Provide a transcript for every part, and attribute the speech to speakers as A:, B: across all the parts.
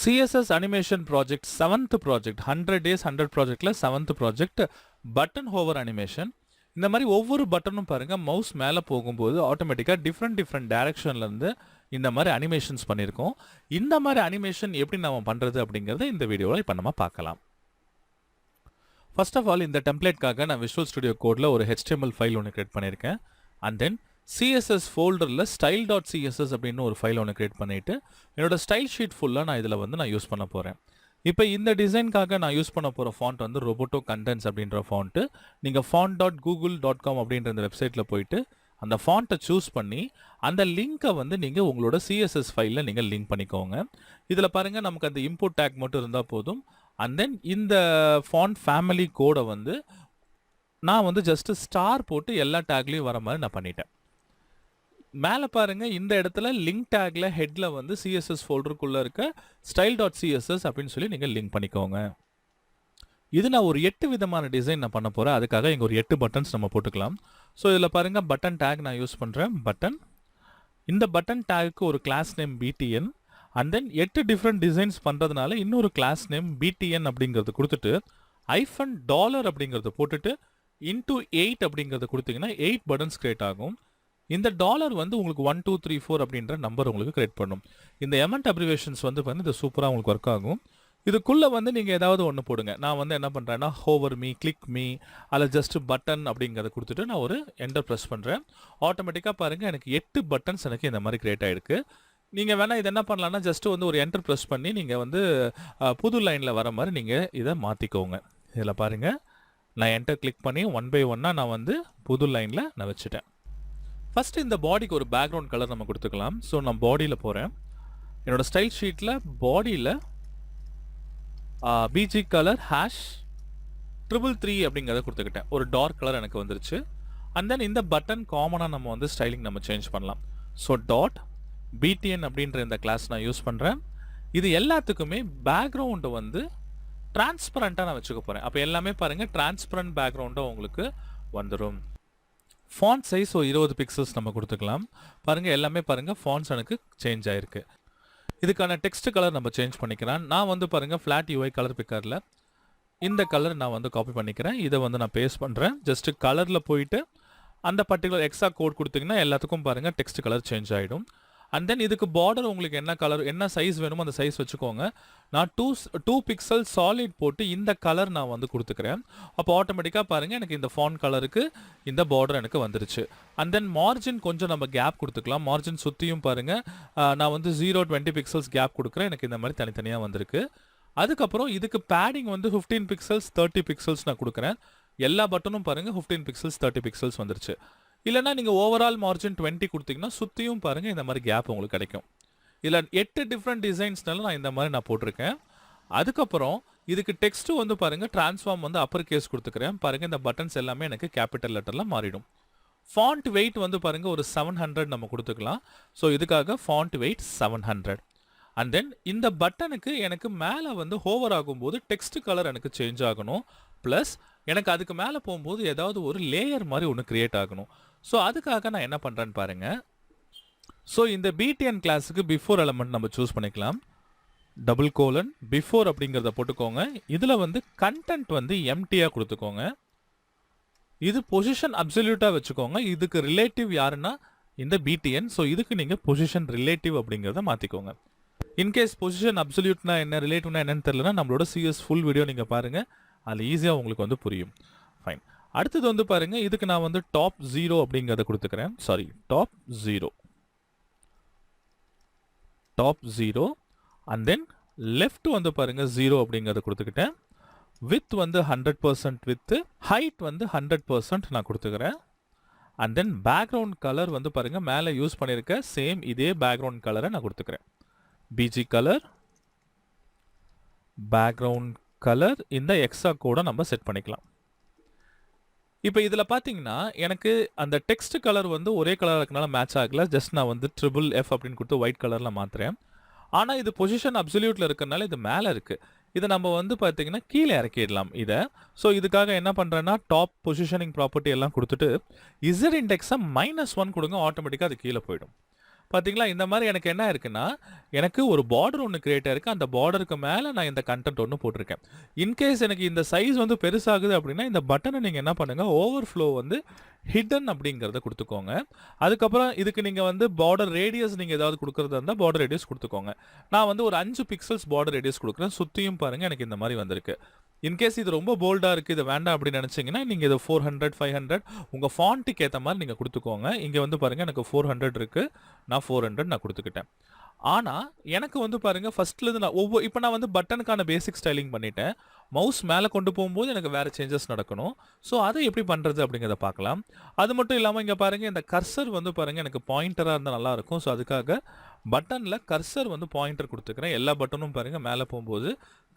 A: CSS animation project 7th project 100 days 100 projectல 7th project button hover animation. இந்த மாதிரி ஒவ்வொரு பட்டனும் பாருங்க மவுஸ் மேலே போகும்போது ஆட்டோமேட்டிக்காக டிஃப்ரெண்ட் டைரக்ஷன்ல இருந்து இந்த மாதிரி அனிமேஷன்ஸ் பண்ணியிருக்கோம். இந்த மாதிரி அனிமேஷன் எப்படி நம்ம பண்ணுறது அப்படிங்கிறத இந்த வீடியோவில் இப்போ நம்ம பார்க்கலாம். ஃபர்ஸ்ட் ஆஃப் ஆல் இந்த டெம்ப்ளேட்காக நான் விஷுவல் ஸ்டுடியோ கோடில் ஒரு HTML ஃபைல் ஒன்று கிரியேட் பண்ணியிருக்கேன். அண்ட் தென் CSS ஃபோல்டரில் style.css அப்படின்னு ஒரு ஃபைல் ஒன்று கிரியேட் பண்ணிவிட்டு என்னோட ஸ்டைல் ஷீட் ஃபுல்லாக நான் இதில் வந்து நான் யூஸ் பண்ண போகிறேன். இப்போ இந்த டிசைனுக்காக நான் யூஸ் பண்ண போகிற ஃபாண்ட் வந்து ரொபோட்டோ கண்டென்ட்ஸ் அப்படின்ற ஃபாண்ட்டு. நீங்கள் font.google.com அப்படின்ற இந்த வெப்சைட்டில் போயிட்டு அந்த ஃபாண்ட்டை சூஸ் பண்ணி அந்த லிங்க்கை வந்து நீங்கள் உங்களோட CSS ஃபைலில் நீங்கள் லிங்க் பண்ணிக்கோங்க. இதில் பாருங்கள் நமக்கு அந்த இம்போர்ட் டேக் மட்டும் இருந்தால் போதும். அண்ட் தென் இந்த ஃபாண்ட் ஃபேமிலி கோடை வந்து நான் வந்து ஜஸ்ட் ஸ்டார் போட்டு எல்லா டேக்லேயும் வர மாதிரி நான் பண்ணிட்டேன். மேலே பாருங்கள் இந்த இடத்துல லிங்க் டேக்கில் ஹெட்டில் வந்து CSS ஃபோல்டருக்குள்ளே இருக்க style.css அப்படின்னு சொல்லி நீங்கள் லிங்க் பண்ணிக்கோங்க. இது நான் ஒரு 8 விதமான டிசைன் நான் பண்ண போகிறேன். அதுக்காக இங்கே ஒரு 8 பட்டன்ஸ் நம்ம போட்டுக்கலாம். ஸோ இதில் பாருங்கள் பட்டன் டேக் நான் யூஸ் பண்ணுறேன். பட்டன், இந்த பட்டன் டேக்கு ஒரு class name BTN. And then 8 different designs பண்ணுறதுனால இன்னொரு கிளாஸ் நேம் BTN அப்படிங்கிறது கொடுத்துட்டு $$ அப்படிங்கிறத போட்டுட்டு into 8 அப்படிங்கிறத கொடுத்தீங்கன்னா 8 பட்டன்ஸ் கிரியேட் ஆகும். இந்த டாலர் வந்து உங்களுக்கு 1 2 3 4 அப்படின்ற நம்பர் உங்களுக்கு கிரியேட் பண்ணும். இந்த எமன்ட் அப்ரிவேஷன்ஸ் வந்து பாருங்க இது சூப்பராக உங்களுக்கு ஒர்க் ஆகும். இதுக்குள்ளே வந்து நீங்கள் ஏதாவது ஒன்று போடுங்க. நான் வந்து என்ன பண்ணுறேன்னா ஹோவர் மீ, கிளிக் மீ, அதில் ஜஸ்ட் பட்டன் அப்படிங்கிறத கொடுத்துட்டு நான் ஒரு என்டர் ப்ரெஸ் பண்ணுறேன். ஆட்டோமேட்டிக்காக பாருங்கள் எனக்கு 8 பட்டன்ஸ் எனக்கு இந்த மாதிரி கிரியேட் ஆகிருக்கு. நீங்கள் வேணால் இது என்ன பண்ணலான்னா ஜஸ்ட்டு வந்து ஒரு என்டர் ப்ரெஸ் பண்ணி நீங்கள் வந்து புது லைனில் வர மாதிரி நீங்கள் இதை மாற்றிக்கோங்க. இதில் பாருங்கள் நான் என்டர் கிளிக் பண்ணி 1 by 1 நான் வந்து புது லைனில் நான் வச்சுட்டேன். ஃபஸ்ட்டு இந்த பாடிக்கு ஒரு பேக்ரவுண்ட் கலர் நம்ம கொடுத்துக்கலாம். ஸோ நான் பாடியில் போகிறேன். என்னோடய ஸ்டைல் ஷீட்டில் பாடியில் BG கலர் #333 அப்படிங்கிறத கொடுத்துக்கிட்டேன். ஒரு டார்க் கலர் எனக்கு வந்துருச்சு. அண்ட் தென் இந்த பட்டன் காமனாக நம்ம வந்து ஸ்டைலிங் நம்ம சேஞ்ச் பண்ணலாம். ஸோ .btn அப்படின்ற இந்த கிளாஸ் நான் யூஸ் பண்ணுறேன். இது எல்லாத்துக்குமே பேக்ரவுண்டை வந்து டிரான்ஸ்பரண்ட்டாக நான் வச்சுக்க போகிறேன். அப்போ எல்லாமே பாருங்கள் டிரான்ஸ்பரண்ட் பேக்ரவுண்டாக உங்களுக்கு வந்துடும். ஃபாண்ட் சைஸ் ஒரு 20 பிக்சல்ஸ் நம்ம கொடுத்துக்கலாம். பாருங்கள் எல்லாமே பாருங்கள் ஃபாண்ட்ஸ் எனக்கு சேஞ்ச் ஆகிருக்கு. இதுக்கான டெக்ஸ்ட் கலர் நம்ம சேஞ்ச் பண்ணிக்கலாம். நான் வந்து பாருங்கள் ஃப்ளாட் UI கலர் பிக்கரில் இந்த கலர் நான் வந்து காப்பி பண்ணிக்கிறேன். இதை வந்து நான் பேஸ்ட் பண்ணுறேன். ஜஸ்ட்டு கலரில் போயிட்டு அந்த பர்டிகுலர் எக்ஸா கோட் கொடுத்தீங்கன்னா எல்லாத்துக்கும் பாருங்கள் டெக்ஸ்ட் கலர் சேஞ்ச் ஆகிடும். அண்ட் தென் இதுக்கு பார்டர் உங்களுக்கு என்ன கலர் என்ன சைஸ் வேணுமோ அந்த சைஸ் வச்சுக்கோங்க. நான் 2 பிக்சல் சாலிட் போட்டு இந்த கலர் நான் வந்து கொடுத்துக்கிறேன். அப்போ ஆட்டோமேட்டிக்காக பாருங்கள் எனக்கு இந்த ஃபாண்ட் கலருக்கு இந்த பார்டர் எனக்கு வந்துருச்சு. அண்ட் தென் மார்ஜின் கொஞ்சம் நம்ம கேப் கொடுத்துக்கலாம். மார்ஜின் சுற்றியும் பாருங்கள் நான் வந்து 0-20 பிக்சல்ஸ் கேப் கொடுக்குறேன். எனக்கு இந்த மாதிரி தனித்தனியாக வந்திருக்கு. அதுக்கப்புறம் இதுக்கு பேடிங் வந்து 15 பிக்சல்ஸ் 30 பிக்சல்ஸ் நான் கொடுக்குறேன். எல்லா பட்டனும் பாருங்கள் 15 பிக்சல்ஸ் 30 பிக்சல்ஸ் வந்துருச்சு. இல்லைனா நீங்கள் ஓவரால் மார்ஜின் 20 கொடுத்தீங்கன்னா சுற்றியும் பாருங்கள் இந்த மாதிரி கேப் உங்களுக்கு கிடைக்கும். இதில் 8 டிஃப்ரெண்ட் டிசைன்ஸ்னால நான் இந்த மாதிரி நான் போட்டிருக்கேன். அதுக்கப்புறம் இதுக்கு டெக்ஸ்ட்டு வந்து பாருங்கள் ட்ரான்ஸ்ஃபார்ம் வந்து அப்பர் கேஸ் கொடுத்துக்கிறேன். பாருங்கள் இந்த பட்டன்ஸ் எல்லாமே எனக்கு கேபிட்டல் லெட்டரில் மாறிடும். ஃபாண்ட் வெயிட் வந்து பாருங்கள் ஒரு 700 நம்ம கொடுத்துக்கலாம். ஸோ இதுக்காக ஃபாண்ட் வெயிட் 700. அண்ட் தென் இந்த பட்டனுக்கு எனக்கு மேலே வந்து ஹோவர் ஆகும்போது டெக்ஸ்ட் கலர் எனக்கு சேஞ்ச் ஆகணும். ப்ளஸ் எனக்கு அதுக்கு மேலே போகும்போது ஏதாவது ஒரு லேயர் மாதிரி ஒன்று க்ரியேட் ஆகணும். ஸோ அதுக்காக நான் என்ன பண்ணுறேன்னு பாருங்கள். ஸோ இந்த BTN கிளாஸுக்கு பிஃபோர் எலமெண்ட் நம்ம சூஸ் பண்ணிக்கலாம். :, பிஃபோர் அப்படிங்கிறத போட்டுக்கோங்க. இதில் வந்து கண்டென்ட் வந்து எம்டியாக கொடுத்துக்கோங்க. இது பொசிஷன் அப்சல்யூட்டாக வச்சுக்கோங்க. இதுக்கு ரிலேட்டிவ் யாருன்னா இந்த BTN. ஸோ இதுக்கு நீங்கள் பொசிஷன் ரிலேட்டிவ் அப்படிங்கிறத மாற்றிக்கோங்க. இன்கேஸ் பொசிஷன் அப்சல்யூட்னா என்ன ரிலேட்டிவ்னா என்னன்னு தெரியலனா நம்மளோட CS ஃபுல் வீடியோ நீங்கள் பாருங்கள். அதில் ஈஸியாக உங்களுக்கு வந்து புரியும். ஃபைன். அடுத்தது வந்து பாருங்கள் இதுக்கு நான் வந்து top 0 அப்படிங்கிறத கொடுத்துக்கிறேன். Sorry top 0 and then left வந்து பாருங்கள் 0 அப்படிங்கிறத கொடுத்துக்கிட்டேன். வித் வந்து 100% வித், ஹைட் வந்து 100% நான் கொடுத்துக்கிறேன். அண்ட் தென் பேக்ரவுண்ட் கலர் வந்து பாருங்கள் மேலே யூஸ் பண்ணியிருக்க சேம் இதே பேக்ரவுண்ட் கலரை நான் கொடுத்துக்கிறேன். BG கலர், பேக்ரவுண்ட் கலர், இந்த எக்ஸா கோடை நம்ம செட் பண்ணிக்கலாம். இப்போ இதில் பார்த்தீங்கன்னா எனக்கு அந்த டெக்ஸ்ட் கலர் வந்து ஒரே கலர் இருக்கனால மேட்ச் ஆகல. ஜஸ்ட் நான் வந்து FFF அப்படின்னு கொடுத்து ஒயிட் கலரில் மாற்றுறேன். ஆனால் இது பொசிஷன் அப்சல்யூட்டில் இருக்கிறனால இது மேலே இருக்குது. இதை நம்ம வந்து பார்த்தீங்கன்னா கீழே இறக்கிடலாம் இதை. ஸோ இதுக்காக என்ன பண்ணுறேன்னா டாப் பொசிஷனிங் ப்ராப்பர்ட்டி எல்லாம் கொடுத்துட்டு Z இண்டெக்ஸை -1 கொடுங்க. ஆட்டோமேட்டிக்காக அது கீழே போயிடும். பாத்தீங்களா இந்த மாதிரி எனக்கு என்ன இருக்குன்னா எனக்கு ஒரு பார்டர் ஒன்று கிரியேட் ஆயிருக்கு. அந்த பார்டருக்கு மேலே நான் இந்த கண்டென்ட் ஒன்று போட்டிருக்கேன். இன்கேஸ் எனக்கு இந்த சைஸ் வந்து பெருசாகுது அப்படின்னா இந்த பட்டனை நீங்கள் என்ன பண்ணுங்க ஓவர்ஃப்ளோ வந்து ஹிடன் அப்படிங்கிறத கொடுத்துக்கோங்க. அதுக்கப்புறம் இதுக்கு நீங்கள் வந்து பார்டர் ரேடியஸ் நீங்கள் ஏதாவது கொடுக்குறதா இருந்தால் பார்டர் ரேடியஸ் கொடுத்துக்கோங்க. நான் வந்து ஒரு 5 பிக்சல்ஸ் பார்டர் ரேடியஸ் கொடுக்குறேன். சுற்றியும் பாருங்கள் எனக்கு இந்த மாதிரி வந்திருக்கு. இன்கேஸ் இது ரொம்ப போல்டாக இருக்குது இது வேண்டாம் அப்படின்னு நினச்சிங்கன்னா நீங்கள் இது 400 500 உங்கள் ஃபாண்ட்டுக்கு ஏற்ற மாதிரி நீங்கள் கொடுத்துக்கோங்க. இங்கே வந்து பாருங்கள் எனக்கு 400 இருக்குது, நான் 400 நான் கொடுத்துக்கிட்டேன். ஆனால் எனக்கு வந்து பாருங்கள் ஃபஸ்ட்லேருந்து நான் இப்போ நான் வந்து பட்டனுக்கான பேசிக் ஸ்டைலிங் பண்ணிட்டேன். மவுஸ் மேலே கொண்டு போகும்போது எனக்கு வேறு சேஞ்சஸ் நடக்கணும். ஸோ அதை எப்படி பண்ணுறது அப்படிங்கிறத பார்க்கலாம். அது மட்டும் இல்லாமல் இங்கே பாருங்கள் இந்த கர்சர் வந்து பாருங்கள் எனக்கு பாயிண்டராக இருந்தால் நல்லாயிருக்கும். ஸோ அதுக்காக பட்டனில் கர்சர் வந்து பாயிண்டர் கொடுத்துக்கிறேன். எல்லா பட்டனும் பாருங்கள் மேலே போகும்போது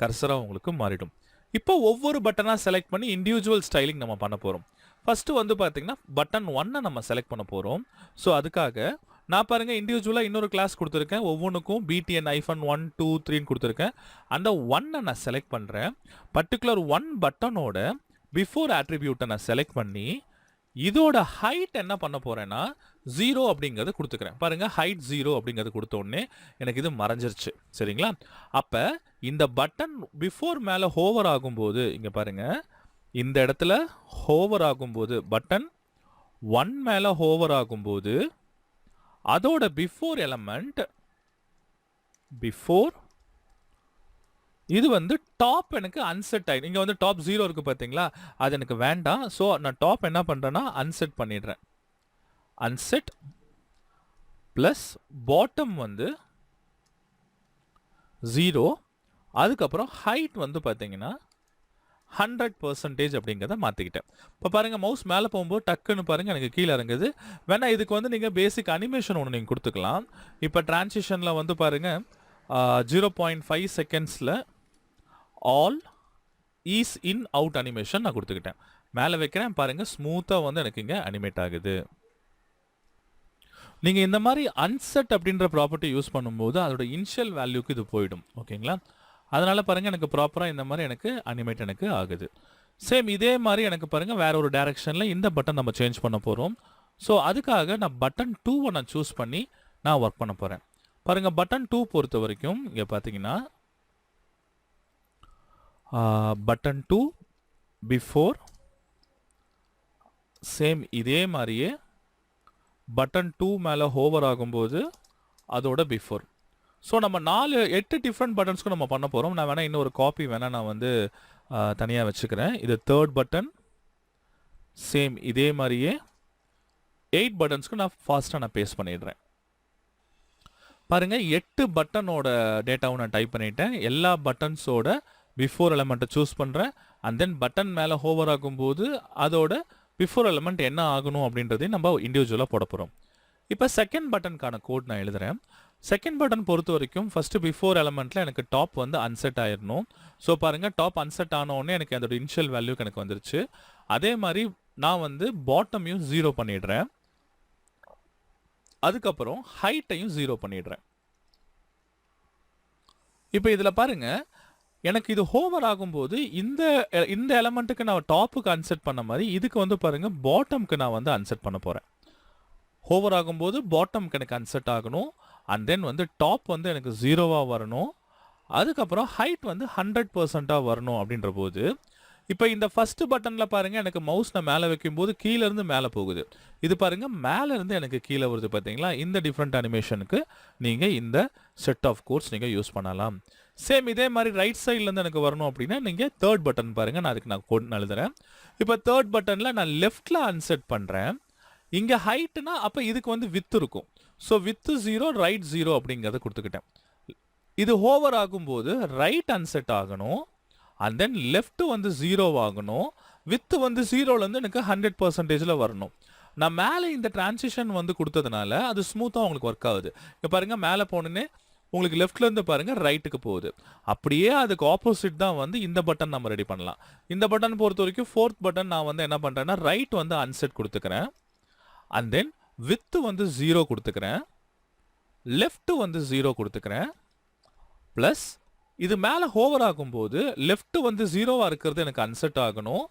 A: கர்சராக உங்களுக்கு மாறிடும். இப்போ ஒவ்வொரு பட்டனாக செலக்ட் பண்ணி இண்டிவிஜுவல் ஸ்டைலிங் நம்ம பண்ண போகிறோம். ஃபஸ்ட்டு வந்து பார்த்தீங்கன்னா பட்டன் 1 நம்ம செலக்ட் பண்ண போகிறோம். ஸோ அதுக்காக நான் பாருங்கள் இண்டிவிஜுவலாக இன்னொரு கிளாஸ் கொடுத்துருக்கேன். ஒவ்வொன்றுக்கும் BTN-1 2 3 கொடுத்துருக்கேன். அந்த 1 நான் செலக்ட் பண்ணுறேன். பர்டிகுலர் 1 பட்டனோட பிஃபோர் ஆட்ரிபியூட்டை நான் செலக்ட் பண்ணி இதோட ஹைட் என்ன பண்ண போகிறேன்னா 0 அப்படிங்கிறது கொடுத்துக்கிறேன். பாருங்கள் ஹைட் 0 அப்படிங்கிறது கொடுத்த உடனே எனக்கு இது மறைஞ்சிருச்சு. சரிங்களா? அப்போ இந்த பட்டன் பிஃபோர் மேலே ஹோவர் ஆகும்போது இங்கே பாருங்கள் இந்த இடத்துல ஹோவர் ஆகும்போது பட்டன் 1 மேலே ஹோவர் ஆகும்போது அதோட பிஃபோர் எலமெண்ட் பிஃபோர் இது வந்து டாப் எனக்கு அன்செட் ஆகிடும். இங்கே வந்து டாப் 0 இருக்குது பார்த்தீங்களா, அது எனக்கு வேண்டாம். ஸோ நான் டாப் என்ன பண்ணுறேன்னா அன்செட் பண்ணிடுறேன். அன்செட் ப்ளஸ் பாட்டம் வந்து 0, அதுக்கப்புறம் ஹைட் வந்து பார்த்தீங்கன்னா 100% அப்படிங்கிறத மாற்றிக்கிட்டேன். இப்போ பாருங்கள் மவுஸ் மேலே போகும்போது டக்குன்னு பாருங்கள் எனக்கு கீழே இறங்குது. வேணா இதுக்கு வந்து நீங்கள் பேசிக் அனிமேஷன் ஒன்று நீங்கள் கொடுத்துக்கலாம். இப்போ டிரான்சிஷனில் வந்து பாருங்கள் 0.5 செகண்ட்ஸில் all ease in out animation நான் கொடுத்துக்கிட்டேன். மேலே வைக்கிறேன் பாருங்கள் ஸ்மூத்தாக வந்து எனக்கு இங்கே அனிமேட் ஆகுது. நீங்கள் இந்த மாதிரி அன்செட் அப்படின்ற ப்ராப்பர்ட்டி யூஸ் பண்ணும்போது அதோட இனிஷியல் வேல்யூக்கு இது போயிடும். ஓகேங்களா? அதனால் பாருங்கள் எனக்கு ப்ராப்பராக இந்த மாதிரி எனக்கு அனிமேட் எனக்கு ஆகுது. சேம் இதே மாதிரி எனக்கு பாருங்கள் வேற ஒரு டைரக்ஷனில் இந்த பட்டன் நம்ம சேஞ்ச் பண்ண போகிறோம். ஸோ அதுக்காக நான் பட்டன் 2 நான் சூஸ் பண்ணி நான் ஒர்க் பண்ண போகிறேன். பாருங்கள் பட்டன் 2 பொறுத்த வரைக்கும் இங்கே பார்த்தீங்கன்னா பட்டன் 2 பிஃபோர் சேம் இதே மாதிரியே பட்டன் 2 மேலே ஹோவர் ஆகும்போது அதோட பிஃபோர். ஸோ நம்ம 8 டிஃப்ரெண்ட் பட்டன்ஸ்க்கு நம்ம பண்ண போகிறோம். நான் வேணால் இன்னொரு காப்பி வேணால் நான் வந்து தனியாக வச்சுக்கிறேன். இது 3rd பட்டன் சேம் இதே மாதிரியே 8 பட்டன்ஸ்க்கு நான் ஃபாஸ்ட்டாக நான் பேஸ்ட் பண்ணிடுறேன். பாருங்கள் 8 பட்டனோட டேட்டாவை நான் டைப் பண்ணிட்டேன். எல்லா பட்டன்ஸோட பிஃபோர் எலமெண்ட்டை சூஸ் பண்ணுறேன். அண்ட் தென் பட்டன் மேலே ஹோவர் ஆகும்போது அதோட பிஃபோர் எலமெண்ட் என்ன ஆகணும் அப்படின்றதையும் நம்ம இண்டிவிஜுவலாக போட போகிறோம். இப்போ செகண்ட் பட்டனுக்கான கோட் நான் எழுதுகிறேன். செகண்ட் பட்டன் பொறுத்த வரைக்கும் ஃபஸ்ட்டு பிஃபோர் எலமெண்ட்டில் எனக்கு டாப் வந்து அன்செட் ஆயிடணும். ஸோ பாருங்கள் டாப் அன்செட் ஆனோடனே எனக்கு அதோட இனிஷியல் வேல்யூக்கு எனக்கு வந்துருச்சு. அதே மாதிரி நான் வந்து பாட்டமையும் 0 பண்ணிடுறேன். அதுக்கப்புறம் ஹைட்டையும் 0 பண்ணிடுறேன். இப்போ இதில் பாருங்க எனக்கு இது ஹோவர் ஆகும்போது இந்த எலமெண்ட்டுக்கு நான் டாப்புக்கு அன்செட் பண்ண மாதிரி இதுக்கு வந்து பாருங்க பாட்டம்க்கு நான் வந்து அன்செட் பண்ண போகிறேன். ஹோவர் ஆகும்போது பாட்டம்க்கு எனக்கு அன்செட் ஆகணும். அண்ட் தென் வந்து டாப் வந்து எனக்கு 0வாக வரணும். அதுக்கப்புறம் ஹைட் வந்து 100%ஆக வரணும் அப்படின்ற போது இப்போ இந்த ஃபர்ஸ்ட் பட்டனில் பாருங்கள் எனக்கு மவுஸ் நான் மேலே வைக்கும்போது கீழேருந்து மேலே போகுது. இது பாருங்கள் மேலேருந்து எனக்கு கீழே வருது பார்த்தீங்களா. இந்த டிஃப்ரெண்ட் அனிமேஷனுக்கு நீங்கள் இந்த செட் ஆஃப் கோட்ஸ் நீங்கள் யூஸ் பண்ணலாம். சேம் இதே மாதிரி ரைட் சைட்லேருந்து எனக்கு வரணும் அப்படின்னா நீங்கள் 3rd பட்டன் பாருங்கள். நான் அதுக்கு நான் கோட் எழுதுறேன். இப்போ 3rd பட்டனில் நான் லெஃப்டில் அன்செட் பண்ணுறேன். இங்கே ஹைட்னா அப்போ இதுக்கு வந்து வித் இருக்கும். ஸோ வித்து 0 ரைட் 0 அப்படிங்கிறத கொடுத்துக்கிட்டேன். இது ஹோவர் ஆகும்போது ரைட் அன்செட் ஆகணும். அண்ட் தென் லெஃப்ட் வந்து 0 ஆகணும். வித்து வந்து 0லேருந்து எனக்கு 100%ல வரணும். நான் மேலே இந்த டிரான்சிஷன் வந்து கொடுத்ததுனால அது ஸ்மூத்தாக உங்களுக்கு ஒர்க் ஆகுது. இப்போ பாருங்கள் மேலே போனோன்னே உங்களுக்கு லெஃப்ட்லேருந்து பாருங்கள் ரைட்டுக்கு போகுது. அப்படியே அதுக்கு ஆப்போசிட் தான் வந்து இந்த பட்டன் நம்ம ரெடி பண்ணலாம். இந்த பட்டன் பொறுத்த வரைக்கும் 4th பட்டன் நான் வந்து என்ன பண்ணுறேன்னா ரைட் வந்து அன்செட் கொடுத்துக்கிறேன். அண்ட் தென் வித்து வந்து 0 கொடுத்துக்கிறேன். லெஃப்ட் வந்து 0 கொடுத்துக்கிறேன். ப்ளஸ் இது மேலே ஹோவர் ஆகும்போது லெஃப்ட் வந்து 0வாக இருக்கிறது எனக்கு அன்செட் ஆகணும்.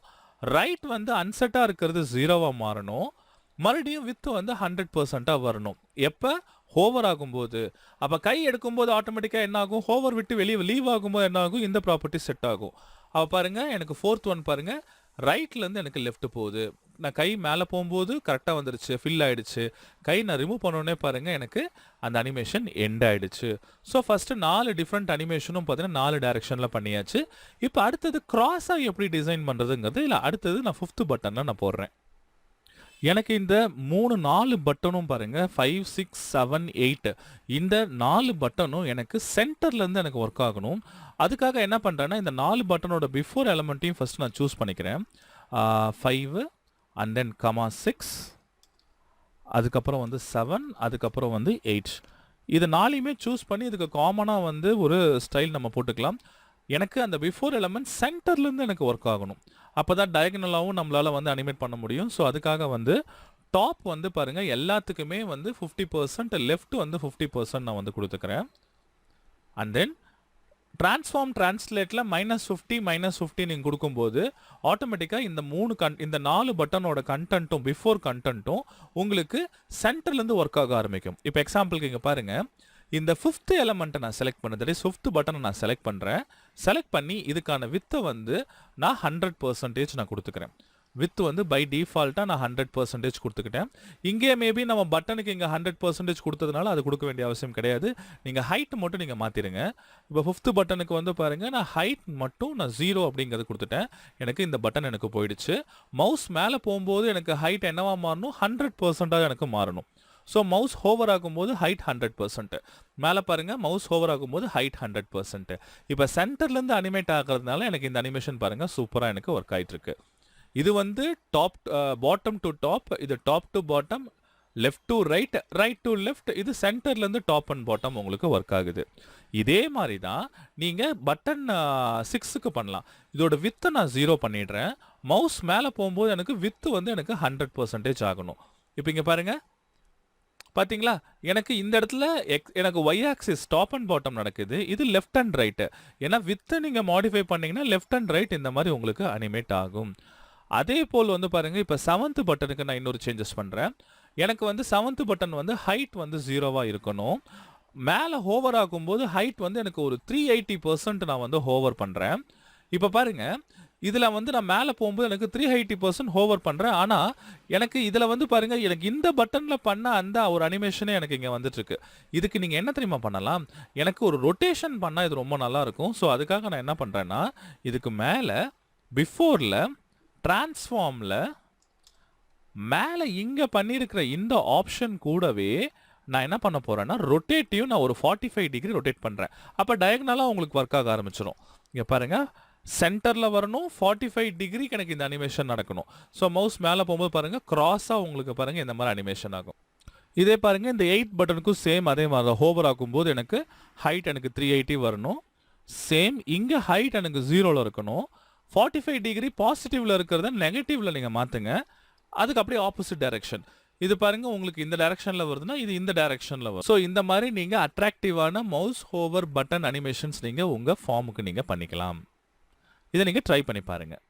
A: ரைட் வந்து அன்செட்டாக இருக்கிறது 0வாக மாறணும். மறுபடியும் வித்து வந்து 100%ஆக வரணும். எப்போ ஹோவர் ஆகும்போது அப்போ கை எடுக்கும்போது ஆட்டோமேட்டிக்காக என்ன ஆகும், ஹோவர் விட்டு வெளியே லீவ் ஆகும்போது என்ன ஆகும், இந்த ப்ராப்பர்ட்டி செட் ஆகும். அப்போ பாருங்கள் எனக்கு ஃபோர்த் ஒன் பாருங்கள், ரைட்லேருந்து எனக்கு லெஃப்ட் போகுது. நான் கை மேலே போகும்போது கரெக்டாக வந்துருச்சு, ஃபில் ஆகிடுச்சு. கை நான் ரிமூவ் பண்ணோடனே பாருங்கள் எனக்கு அந்த அனிமேஷன் எண்ட் ஆகிடுச்சு. ஸோ ஃபஸ்ட்டு 4 டிஃப்ரெண்ட் அனிமேஷனும் பார்த்தீங்கன்னா 4 டைரெக்ஷனில் பண்ணியாச்சு. இப்போ அடுத்தது க்ராஸாக எப்படி டிசைன் பண்ணுறதுங்கிறது இல்லை, அடுத்தது நான் 5th பட்டனில் நான் போடுறேன். எனக்கு இந்த 4 பட்டனும் பாருங்கள் 5, 6, 7, 8 இந்த 4 பட்டனும் எனக்கு சென்டர்லேருந்து எனக்கு ஒர்க் ஆகணும். அதுக்காக என்ன பண்ணுறேன்னா இந்த 4 பட்டனோட பிஃபோர் எலமெண்ட்டையும் ஃபஸ்ட் நான் சூஸ் பண்ணிக்கிறேன். 5 அண்ட் தென் கமா 6, அதுக்கப்புறம் வந்து 7, அதுக்கப்புறம் வந்து 8. இது 4யுமே சூஸ் பண்ணி இதுக்கு காமனாக வந்து ஒரு ஸ்டைல் நம்ம போட்டுக்கலாம். எனக்கு அந்த பிஃபோர் எலமெண்ட் சென்டர்லேருந்து எனக்கு ஒர்க் ஆகணும். அப்போ தான் டயகனலாகவும் நம்மளால் வந்து அனிமேட் பண்ண முடியும். ஸோ அதுக்காக வந்து டாப் வந்து பாருங்கள் எல்லாத்துக்குமே வந்து 50%, லெஃப்ட் வந்து 50% நான் வந்து கொடுத்துக்கிறேன். அண்ட் தென் ட்ரான்ஸ்ஃபார்ம் ட்ரான்ஸ்லேட்டில் -50 -50 நீங்கள் கொடுக்கும்போது ஆட்டோமேட்டிக்காக இந்த 4 பட்டனோட கண்டென்ட்டும் பிஃபோர் கண்டென்ட்டும் உங்களுக்கு சென்டர்லேருந்து ஒர்க் ஆக ஆரம்பிக்கும். இப்போ எக்ஸாம்பிளுக்கு இங்கே பாருங்கள், இந்த 5th எலமெண்ட்டை நான் செலக்ட் பண்ணது, 5th பட்டனை நான் செலக்ட் பண்ணுறேன். செலக்ட் பண்ணி இதுக்கான வித்தை வந்து நான் 100% நான் கொடுத்துக்கிறேன். வித் வந்து பை டிஃபால்ட்டாக நான் 100% கொடுத்துக்கிட்டேன். இங்கே மேபி நம்ம பட்டனுக்கு இங்கே 100% கொடுத்ததுனால அது கொடுக்க வேண்டிய அவசியம் கிடையாது. நீங்கள் ஹைட் மட்டும் நீங்கள் மாற்றிடுங்க. இப்போ 5th பட்டனுக்கு வந்து பாருங்கள், நான் ஹைட் மட்டும் நான் 0 அப்படிங்கிறது கொடுத்துட்டேன். எனக்கு இந்த பட்டன் எனக்கு போயிடுச்சு. மவுஸ் மேலே போகும்போது எனக்கு ஹைட் என்னவா மாறணும், 100%ஆக எனக்கு மாறணும். ஸோ மவுஸ் ஹோவர் ஆகும்போது ஹைட் 100%, மேலே பாருங்கள் மவுஸ் ஹோவர் ஆகும்போது ஹைட் 100%. இப்போ சென்டர்லேருந்து அனிமேட் ஆகிறதுனால எனக்கு இந்த அனிமேஷன் பாருங்கள் சூப்பராக எனக்கு ஒர்க் ஆகிட்டுருக்கு. இது வந்து பாட்டம் டு டாப், இது top to bottom, left to right, right to left, இது சென்டர்லேருந்து டாப் அண்ட் பாட்டம் உங்களுக்கு ஒர்க் ஆகுது. இதே மாதிரி தான் நீங்கள் பட்டன் 6க்கு பண்ணலாம். இதோட வித்தை நான் 0 பண்ணிடுறேன். மவுஸ் மேலே போகும்போது எனக்கு வித்து வந்து எனக்கு 100% ஆகணும். இப்போ இங்கே பாருங்கள், பார்த்தீங்களா, எனக்கு இந்த இடத்துல எனக்கு y axis top and bottom நடக்குது. இது லெஃப்ட் அண்ட் ரைட்டு. ஏன்னா வித்தை நீங்கள் மாடிஃபை பண்ணிங்கன்னா லெஃப்ட் அண்ட் ரைட் இந்த மாதிரி உங்களுக்கு அனிமேட் ஆகும். அதே போல் வந்து பாருங்கள், இப்போ 7th பட்டனுக்கு நான் இன்னொரு சேஞ்சஸ் பண்ணுறேன். எனக்கு வந்து 7th பட்டன் வந்து ஹைட் வந்து 0வாக இருக்கணும். மேலே ஹோவர் ஆகும்போது ஹைட் வந்து எனக்கு ஒரு 380% நான் வந்து ஹோவர் பண்ணுறேன். இப்போ பாருங்கள், இதில் வந்து நான் மேலே போகும்போது எனக்கு 380% ஹோவர் பண்ணுறேன். ஆனால் எனக்கு இதில் வந்து பாருங்கள், எனக்கு இந்த பட்டனில் பண்ண அந்த ஒரு அனிமேஷனே எனக்கு இங்கே வந்துட்டுருக்கு. இதுக்கு நீங்கள் என்ன தெரியுமா பண்ணலாம், எனக்கு ஒரு ரொட்டேஷன் பண்ணால் இது ரொம்ப நல்லாயிருக்கும். ஸோ அதுக்காக நான் என்ன பண்ணுறேன்னா, இதுக்கு மேலே பிஃபோரில் ட்ரான்ஸ்ஃபார்மில் மேலே இங்கே பண்ணியிருக்கிற இந்த ஆப்ஷன் கூடவே நான் என்ன பண்ண போகிறேன்னா ரொட்டேட்டிவ் நான் ஒரு 45 டிகிரி ரொட்டேட் பண்ணுறேன். அப்போ டயகனலாக உங்களுக்கு ஒர்க் ஆக ஆரம்பிச்சிடும். இங்கே பாருங்கள், சென்டரில் வரணும், 45 டிகிரிக்கு எனக்கு இந்த அனிமேஷன் நடக்கணும். ஸோ மவுஸ் மேலே போகும்போது பாருங்கள் க்ராஸாக உங்களுக்கு பாருங்கள் இந்த மாதிரி அனிமேஷன் ஆகும். இதே பாருங்கள் இந்த 8 பட்டனுக்கும் சேம் அதே மாதிரி தான். ஹோவர் ஆகும்போது எனக்கு ஹைட் எனக்கு 380 வரணும். சேம் இங்கே ஹைட் எனக்கு 0ல் இருக்கணும். 45 டிகிரி பாசிட்டிவில் இருக்கிறத நெகட்டிவில் நீங்கள் மாற்றுங்க. அதுக்கு அப்படியே ஆப்போசிட் டைரக்ஷன். இது பாருங்கள், உங்களுக்கு இந்த டைரக்ஷனில் வருதுன்னா இது இந்த டைரக்ஷனில் வரும். ஸோ இந்த மாதிரி நீங்கள் அட்ராக்டிவான மவுஸ் ஹோவர் பட்டன் அனிமேஷன்ஸ் நீங்கள் உங்கள் ஃபார்முக்கு நீங்கள் பண்ணிக்கலாம். இதை நீங்கள் ட்ரை பண்ணி பாருங்கள்.